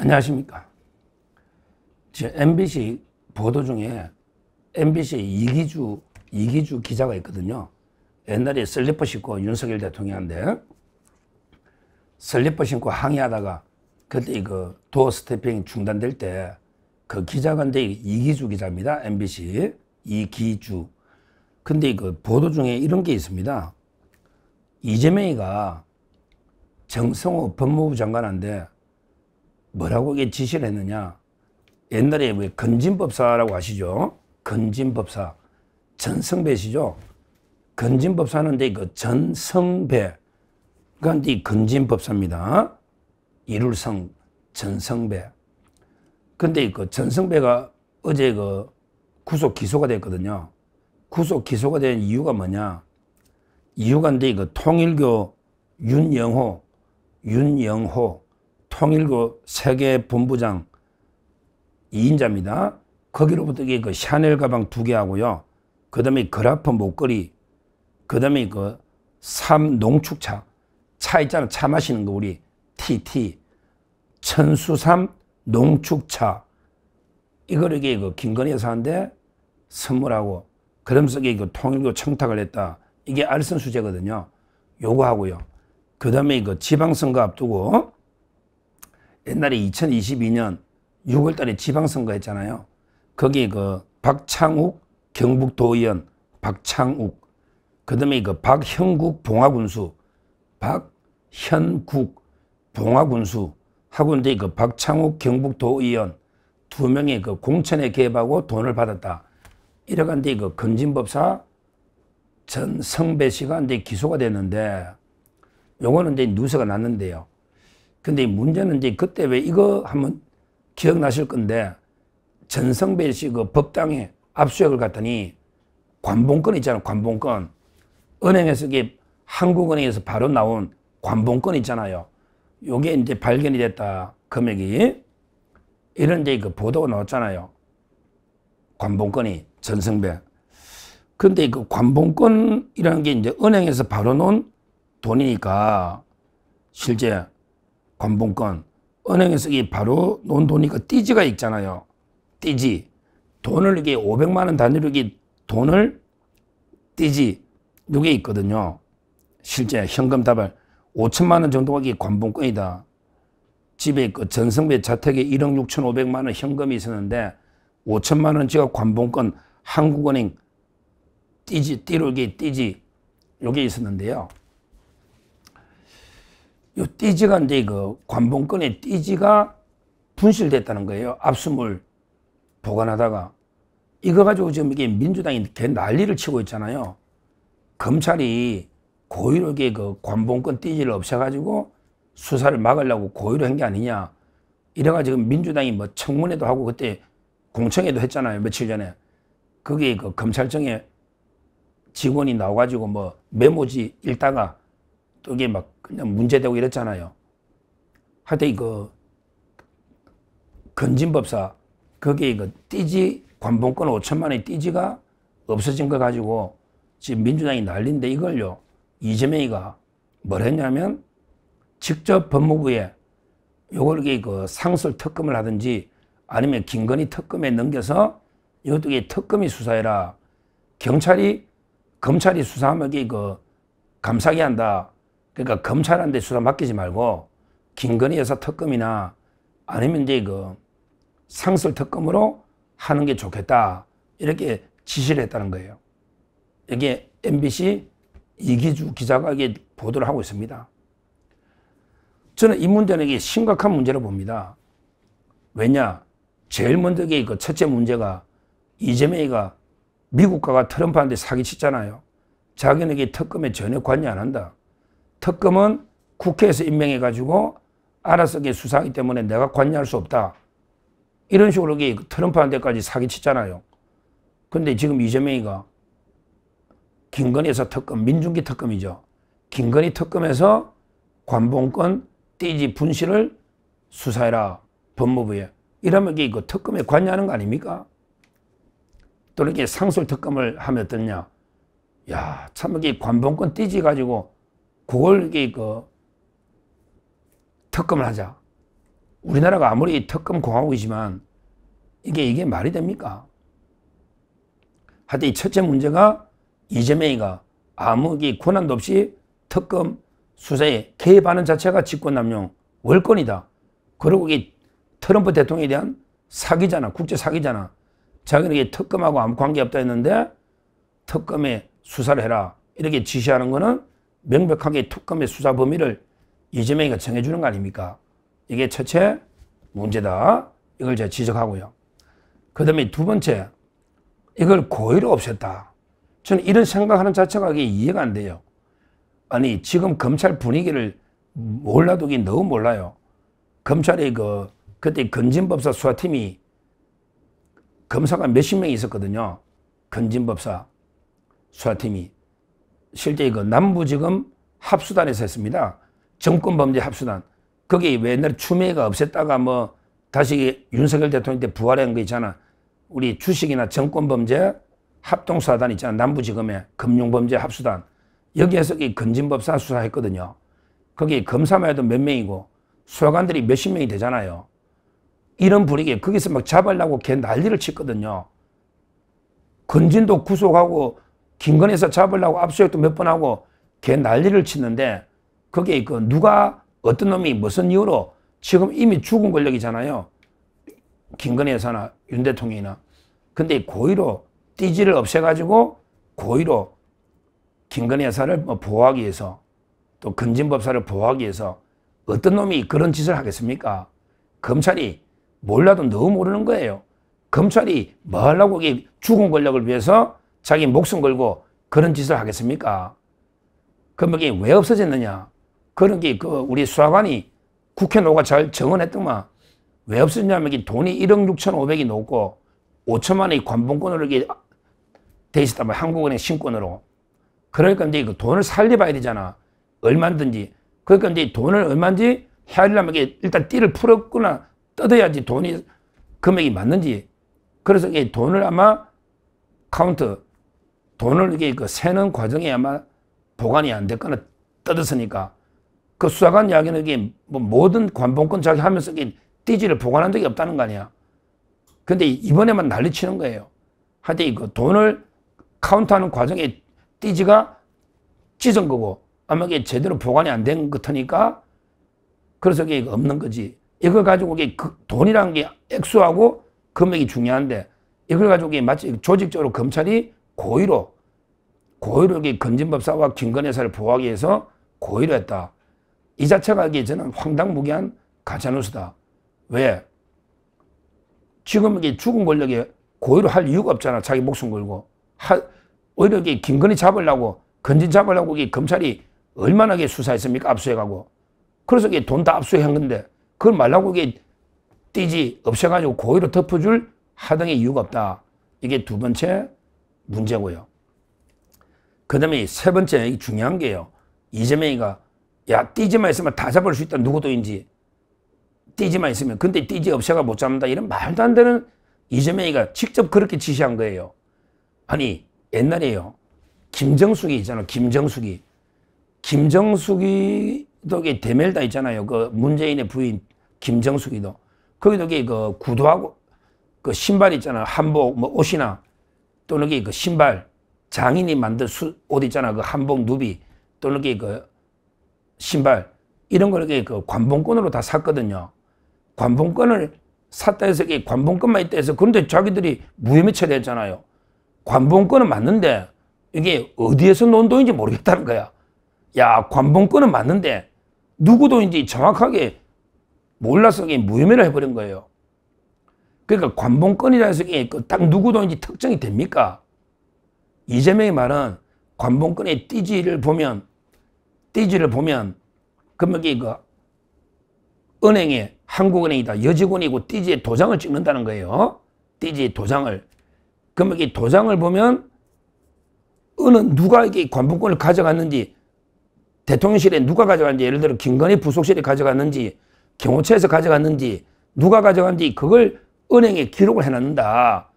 안녕하십니까. 지금 MBC 보도 중에 MBC 이기주 기자가 있거든요. 옛날에 슬리퍼 신고 윤석열 대통령한테 슬리퍼 신고 항의하다가 그때 이거 도어 스태핑 중단될 때 그 기자가 근데 이기주 기자입니다. MBC 이기주. 근데 그 보도 중에 이런 게 있습니다. 이재명이가 정성호 법무부 장관한테 뭐라고 이게 지시를 했느냐. 옛날에 왜 건진법사라고 아시죠? 건진법사. 전성배시죠? 건진법사는 그 전성배. 그러니까 이 건진법사입니다. 이룰성 전성배. 근데 그 전성배가 어제 그 구속 기소가 됐거든요. 구속 기소가 된 이유가 뭐냐. 이유가 근데 그 통일교 윤영호 통일교 세계본부장 2인자입니다. 거기로부터 그 샤넬 가방 2개 하고요. 그 다음에 그라프 목걸이, 그 다음에 그 삼농축차, 차 있잖아. 차 마시는 거 우리 TT, 천수삼 농축차. 이걸 이게 그 김건희 여사한테 선물하고, 그러면서 이게 그 통일교 청탁을 했다. 이게 알선 수재거든요. 요거 하고요. 그 다음에 그 지방선거 앞두고 옛날에 2022년 6월 달에 지방선거 했잖아요. 거기 그 박창욱 경북도의원 박창욱, 그 다음에 그 박형국 봉화군수 하고 이제 그 박창욱 경북도의원 2명의 그 공천에 개입하고 돈을 받았다. 이래간데 그 건진법사 전성배 씨가 이제 기소가 됐는데, 요거는 이제 뉴스가 났는데요. 근데 문제는 이제 그때 왜 이거 한번 기억나실 건데, 전성배 씨 그 법당에 압수수색을 갔더니 관봉권 있잖아요. 관봉권. 은행에서 이게 한국은행에서 바로 나온 관봉권 있잖아요. 요게 이제 발견이 됐다. 금액이. 이런 이제 그 보도가 나왔잖아요. 관봉권이 전성배. 근데 그 관봉권이라는 게 이제 은행에서 바로 놓은 돈이니까, 실제 관봉권. 은행에서 이게 바로 놓은 돈이니까 띠지가 있잖아요. 띠지. 돈을 이게 500만 원 단위로 이게 돈을 띠지. 요게 있거든요. 실제 현금 다발 5천만 원 정도가 이게 관봉권이다. 집에 그 전성배 자택에 1억 6,500만 원 현금이 있었는데 5천만 원치가 관봉권 한국은행 띠로게 띠지 요게 있었는데요. 요 띠지가 이제 그 관봉권의 띠지가 분실됐다는 거예요. 압수물 보관하다가. 이거 가지고 지금 이게 민주당이 개 난리를 치고 있잖아요. 검찰이 고의로 이게 그 관봉권 띠지를 없애가지고 수사를 막으려고 고의로 한 게 아니냐. 이래가지고 민주당이 뭐 청문회도 하고 그때 공청회도 했잖아요. 며칠 전에. 거기에 그 검찰청에 직원이 나와가지고 뭐 메모지 읽다가 또 이게 막 그냥 문제되고 이랬잖아요. 하여튼 이거 건진법사 거기에 그 띠지 관봉권 5천만 원의 띠지가 없어진 거 가지고 지금 민주당이 난리인데, 이걸요 이재명이가 뭘 했냐면 직접 법무부에 요걸 그 상설 특검을 하든지 아니면 김건희 특검에 넘겨서 이것도 특검이 수사해라. 검찰이 수사하면 이게 그 감사하게 한다. 그러니까 검찰한테 수사 맡기지 말고 김건희 여사 특검이나 아니면 이제 그 상설 특검으로 하는 게 좋겠다. 이렇게 지시를 했다는 거예요. 이게 MBC 이기주 기자가 이게 보도를 하고 있습니다. 저는 이 문제는 이게 심각한 문제로 봅니다. 왜냐? 제일 먼저 그 첫째 문제가 이재명이가 미국가가 트럼프한테 사기쳤잖아요. 자기는 이게 특검에 전혀 관여 안 한다. 특검은 국회에서 임명해가지고 알아서 수사하기 때문에 내가 관여할 수 없다. 이런 식으로 트럼프한테까지 사기쳤잖아요. 근데 지금 이재명이가 김건희 여사 특검, 민중기 특검이죠. 김건희 특검에서 관봉권 띠지 분실을 수사해라. 법무부에. 이러면 이게 그 특검에 관여하는 거 아닙니까? 또 이렇게 상설 특검을 하면 어떠냐. 야, 참 이게 관봉권 띠지 가지고 그걸 이게 그 특검을 하자. 우리나라가 아무리 특검 공화국이지만 이게 말이 됩니까? 하여튼 이 첫째 문제가 이재명이가 아무 권한도 없이 특검 수사에 개입하는 자체가 직권남용 월권이다. 그리고 이게 트럼프 대통령에 대한 사기잖아. 국제 사기잖아. 자기는 이게 특검하고 아무 관계없다 했는데 특검에 수사를 해라. 이렇게 지시하는 거는 명백하게 특검의 수사 범위를 이재명이가 정해주는 거 아닙니까? 이게 첫째 문제다. 이걸 제가 지적하고요. 그 다음에 두 번째, 이걸 고의로 없앴다. 저는 이런 생각하는 자체가 이해가 안 돼요. 아니, 지금 검찰 분위기를 몰라도 너무 몰라요. 검찰이 그때 건진법사 수사팀이 검사가 몇십 명이 있었거든요. 건진법사 수사팀이. 실제 남부지검 합수단에서 했습니다. 정권범죄 합수단. 거기 왜 옛날에 추미애가 없앴다가 다시 윤석열 대통령 때 부활한 거 있잖아. 우리 주식이나 정권범죄 합동수사단 있잖아. 남부지검에 금융범죄 합수단. 여기에서 건진법사 수사했거든요. 거기 검사만 해도 몇 명이고 수사관들이 몇십 명이 되잖아요. 이런 분위기에 거기서 막 잡으려고 걔 난리를 쳤거든요. 건진도 구속하고 김건희에서 잡으려고 압수수색도 몇 번 하고 걔 난리를 치는데 거기에 누가 어떤 놈이 무슨 이유로 지금 이미 죽은 권력이잖아요. 김건희 여사나 윤 대통령이나. 근데 고의로 띠지를 없애가지고 고의로 김건희 여사를 보호하기 위해서 또 건진법사를 보호하기 위해서 어떤 놈이 그런 짓을 하겠습니까? 검찰이 몰라도 너무 모르는 거예요. 검찰이 뭐 하려고 죽은 권력을 위해서 자기 목숨 걸고 그런 짓을 하겠습니까? 그럼 이게 왜 없어졌느냐? 그런 게 우리 수사관이 국회 노가 잘 정언했더만 왜 없어졌냐면 돈이 1억 6,500이 넘고 5천만 원이 관봉권으로 돼 있었다면 한국은행 신권으로. 그러니까 이제 돈을 살려봐야 되잖아. 얼마든지. 그러니까 이제 돈을 얼마인지 헤아리려면 일단 띠를 풀었구나 뜯어야지 돈이 금액이 맞는지. 그래서 돈을 아마 돈을 세는 과정에 아마 보관이 안 됐거나 뜯었으니까 그 수사관 이야기는 모든 관봉권 자기 하면서 띠지를 보관한 적이 없다는 거 아니야. 근데 이번에만 난리치는 거예요. 하여튼 돈을 카운트하는 과정에 띠지가 찢은 거고 아마 제대로 보관이 안 된 것 같으니까 그래서 없는 거지. 이걸 가지고 돈이라는 게 액수하고 금액이 중요한데 이걸 가지고 마치 조직적으로 검찰이 고의로 건진법사와 김건희 여사를 보호하기 위해서 고의로 했다. 이 자체가 저는 황당무계한 가짜뉴스다. 왜? 지금 죽은 권력에 고의로 할 이유가 없잖아. 자기 목숨 걸고. 오히려 김건희 잡으려고 건진 잡으려고 검찰이 얼마나 수사했습니까? 압수해가고. 그래서 돈 다 압수한 건데 그걸 말라고 띠지 없애가지고 고의로 덮어줄 하등의 이유가 없다. 이게 두 번째 문제고요. 그 다음에 세 번째 중요한 게요. 이재명이가 띠지만 있으면 다 잡을 수 있다. 누구도인지. 띠지만 있으면. 근데 띠지 없애가 못 잡는다. 이런 말도 안 되는 이재명이가 직접 그렇게 지시한 거예요. 아니 옛날에요. 김정숙이 있잖아. 김정숙이도 대멜다 있잖아요. 문재인의 부인 김정숙이도. 거기도 구두하고 신발 있잖아. 한복 옷이나 또는 신발 장인이 만든 옷 있잖아. 한복 누비 또는 신발 이런 걸 관봉권으로 다 샀거든요. 관봉권을 샀다 해서 관봉권만 있다 해서 그런데 자기들이 무혐의 처리했잖아요. 관봉권은 맞는데 이게 어디에서 논 돈인지 모르겠다는 거야. 관봉권은 맞는데 누구도인지 정확하게 몰라서 무혐의를 해버린 거예요. 그러니까 관봉권이라 해서 딱 누구도인지 특정이 됩니까? 이재명의 말은 관봉권의 띠지를 보면 그러면 은행에 한국은행이다. 여직원이고 띠지에 도장을 찍는다는 거예요. 띠지에 도장을. 그러면 도장을 보면 누가 관봉권을 가져갔는지 대통령실에 누가 가져갔는지 예를 들어 김건희 부속실에 가져갔는지 경호처에서 가져갔는지 누가 가져갔는지 그걸 은행에 기록을 해놨는다.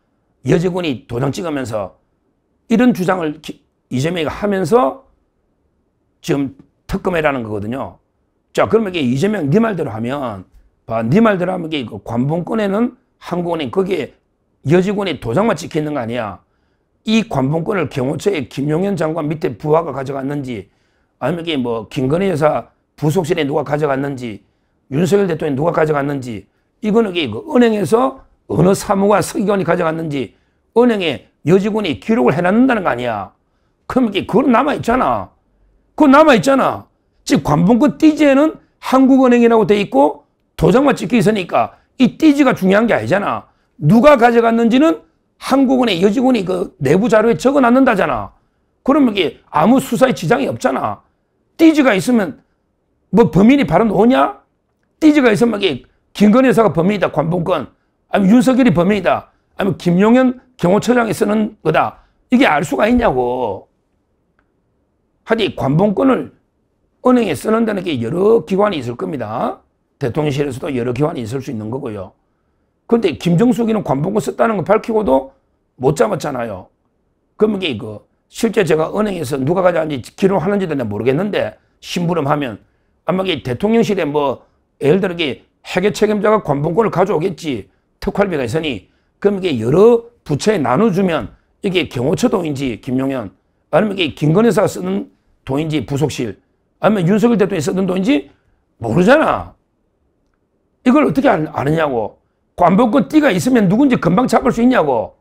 여직원이 도장 찍으면서 이런 주장을 이재명이가 하면서 지금 특검해라는 거거든요. 자, 그러면 이재명 네 말대로 하면 봐, 네 말대로 하면 그 관본권에는 한국은행 거기에 여직원이 도장만 찍혀 있는 거 아니야. 이 관본권을 경호처에 김용현 장관 밑에 부하가 가져갔는지, 아니면 이게 뭐 김건희 여사 부속실에 누가 가져갔는지, 윤석열 대통령이 누가 가져갔는지, 이거는 이게 그 은행에서 어느 사무관 서기관이 가져갔는지 은행에 여직원이 기록을 해놨는다는 거 아니야. 그럼 이게 그건 남아있잖아. 그거 남아있잖아. 즉 관본권 띠지에는 한국은행이라고 돼 있고 도장만 찍혀 있으니까 이 띠지가 중요한 게 아니잖아. 누가 가져갔는지는 한국은행 여직원이 그 내부 자료에 적어놨는다잖아. 그러면 이게 아무 수사에 지장이 없잖아. 띠지가 있으면 뭐 범인이 바로 나오냐? 띠지가 있으면 이게 김건희 여사가 범인이다, 관본권. 아니면 윤석열이 범인이다. 아니면 김용현 경호처장이 쓰는 거다. 이게 알 수가 있냐고. 하여튼 관본권을 은행에 쓰는 데는 게 여러 기관이 있을 겁니다. 대통령실에서도 여러 기관이 있을 수 있는 거고요. 그런데 김정숙이는 관본권 썼다는 거 밝히고도 못 잡았잖아요. 그러면 이게 실제 제가 은행에서 누가 가져갔는지 기록하는지도 내가 모르겠는데 심부름하면 아마 이게 대통령실에 뭐 예를 들어 이게 회계 책임자가 관본권을 가져오겠지. 특활비가 있으니. 그럼 이게 여러 부처에 나눠주면 이게 경호처 돈인지 김용현, 아니면 이게 김건희 여사가 쓰는 돈인지 부속실, 아니면 윤석열 대통령이 쓰던 돈인지 모르잖아. 이걸 어떻게 아느냐고. 관본권 띠가 있으면 누군지 금방 잡을 수 있냐고.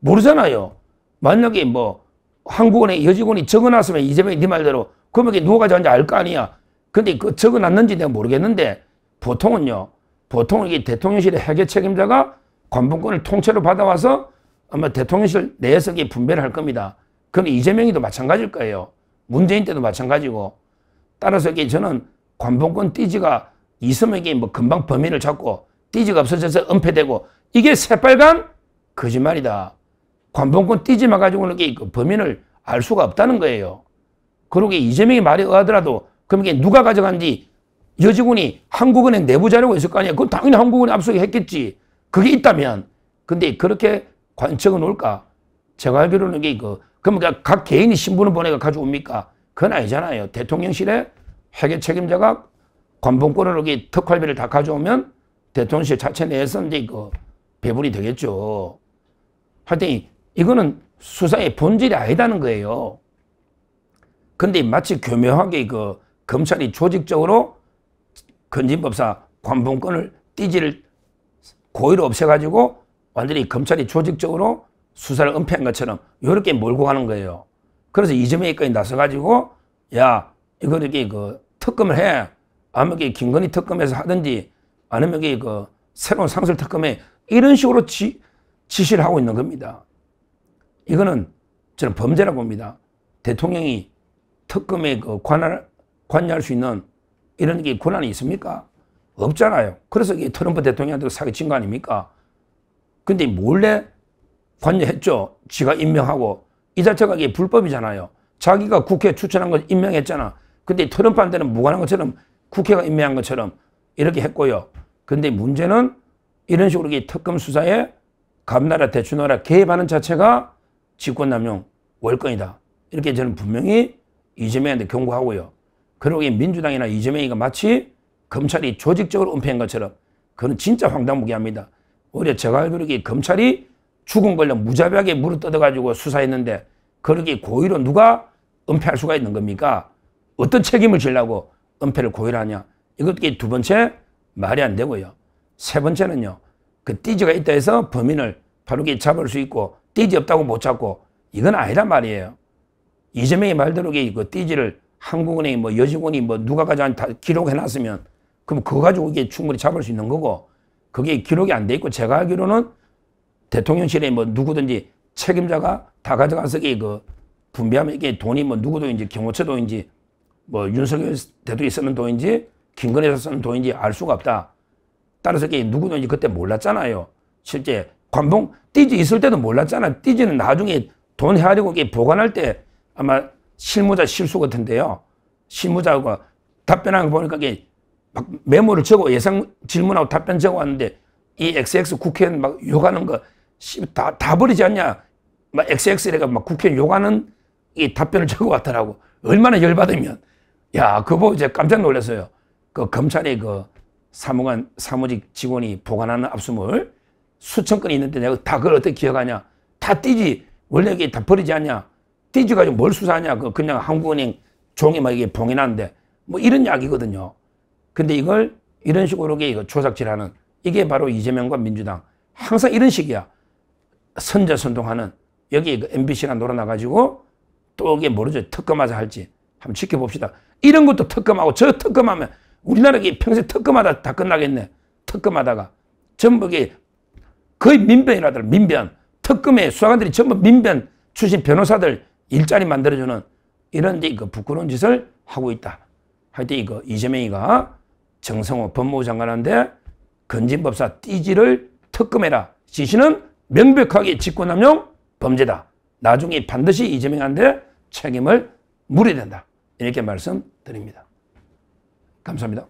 모르잖아요. 만약에 뭐 한국은행 여직원이 적어놨으면 이재명이 네 말대로 그러면 이게 누가 가져간지 알 거 아니야. 근데 그 적어놨는지 내가 모르겠는데 보통은요. 보통은 이게 대통령실의 회계 책임자가 관본권을 통째로 받아와서 아마 대통령실 내에서 이게 분배를 할 겁니다. 그건 이재명이도 마찬가지일 거예요. 문재인 때도 마찬가지고. 따라서 이게 저는 관본권 띠지가 있으면 이게 뭐 금방 범인을 잡고 띠지가 없어져서 은폐되고 이게 새빨간 거짓말이다. 관본권 띠지만 가지고는 이게 범인을 알 수가 없다는 거예요. 그러고 이재명이 말이 의하더라도 그럼 이게 누가 가져간지 여직원이 한국은행 내부 자료가 있을 거 아니야. 그건 당연히 한국은행 압수했겠지. 그게 있다면. 근데 그렇게 관측은 올까? 제가 알기로는 이게 그러면 각 개인이 신분을 보내가 가져옵니까? 그건 아니잖아요. 대통령실에 회계 책임자가 관본권을 여기 특활비를 다 가져오면 대통령실 자체 내에서 이제 배분이 되겠죠. 하여튼 이거는 수사의 본질이 아니다는 거예요. 근데 마치 교묘하게 검찰이 조직적으로 건진법사 관본권을 띠지를 고의로 없애가지고 완전히 검찰이 조직적으로 수사를 은폐한 것처럼 이렇게 몰고 가는 거예요. 그래서 이재명이까지 나서가지고 야 이거 이렇게 특검을 해. 아니면 김건희 특검에서 하든지 아니면 새로운 상설 특검에 이런 식으로 지시를 하고 있는 겁니다. 이거는 저는 범죄라고 봅니다. 대통령이 특검에 관여할 수 있는 이런 게 권한이 있습니까? 없잖아요. 그래서 트럼프 대통령한테 사기친 거 아닙니까? 근데 몰래 관여했죠. 지가 임명하고. 이 자체가 이게 불법이잖아요. 자기가 국회 추천한 거 임명했잖아. 근데 트럼프한테는 무관한 것처럼 국회가 임명한 것처럼 이렇게 했고요. 근데 문제는 이런 식으로 특검 수사에 감나라 대추나라 개입하는 자체가 직권남용 월권이다. 이렇게 저는 분명히 이재명한테 경고하고요. 그리고 민주당이나 이재명이가 마치 검찰이 조직적으로 은폐한 것처럼 그건 진짜 황당무계합니다. 오히려 제가 알기로 검찰이 죽은 걸로 무자비하게 물을 뜯어가지고 수사했는데 그렇게 고의로 누가 은폐할 수가 있는 겁니까? 어떤 책임을 지려고 은폐를 고의로 하냐? 이것도 두 번째 말이 안 되고요. 세 번째는요. 그 띠지가 있다 해서 범인을 바로 잡을 수 있고 띠지 없다고 못 잡고 이건 아니란 말이에요. 이재명의 말대로 그 띠지를 한국은행이 뭐 여직원이 뭐 누가 가져간 다 기록해놨으면 그럼 그거 가지고 이게 충분히 잡을 수 있는 거고 그게 기록이 안 돼 있고 제가 알기로는 대통령실에 뭐 누구든지 책임자가 다 가져가서 분배하면 이게 돈이 뭐 누구도인지 경호처 돈인지 뭐 윤석열 대통령이 쓰는 돈인지 김건희가 쓰는 돈인지 알 수가 없다. 따라서 이게 누구든지 그때 몰랐잖아요. 실제 띠지 있을 때도 몰랐잖아. 띠지는 나중에 돈 헤아리고 이게 보관할 때 아마 실무자 실수 같은데요. 실무자가 답변하는 거 보니까 이게 막 메모를 적어 예상 질문하고 답변 적어 왔는데 이 XX 국회의원 막 욕하는 거 다 버리지 않냐. 막 XX래가 막 국회의원 욕하는 이 답변을 적어 왔더라고. 얼마나 열받으면. 야, 그거 보고 이제 깜짝 놀랐어요. 검찰의 사무직 직원이 보관하는 압수물 수천 건이 있는데 내가 다 그걸 어떻게 기억하냐. 다 띠지. 원래 이게 다 버리지 않냐. 띠지 가지고 뭘 수사하냐. 그냥 한국은행 종이 막 이게 봉인하는데 뭐 이런 이야기거든요. 근데 이걸 이런 식으로 이거 조작질하는 이게 바로 이재명과 민주당. 항상 이런 식이야. 선전선동하는 여기 MBC가 놀아나가지고 또 이게 모르죠. 특검하자 할지. 한번 지켜봅시다. 이런 것도 특검하고 저 특검하면 우리나라 평생 특검하다 다 끝나겠네. 특검하다가 전부 거의 민변이라더라. 민변. 특검에 수사관들이 전부 민변 출신 변호사들 일자리 만들어주는 이런 부끄러운 짓을 하고 있다. 하여튼 이재명이가 정성호 법무부 장관한테 건진법사 띠지를 특검해라. 지시는 명백하게 직권남용 범죄다. 나중에 반드시 이재명한테 책임을 물어야 된다. 이렇게 말씀드립니다. 감사합니다.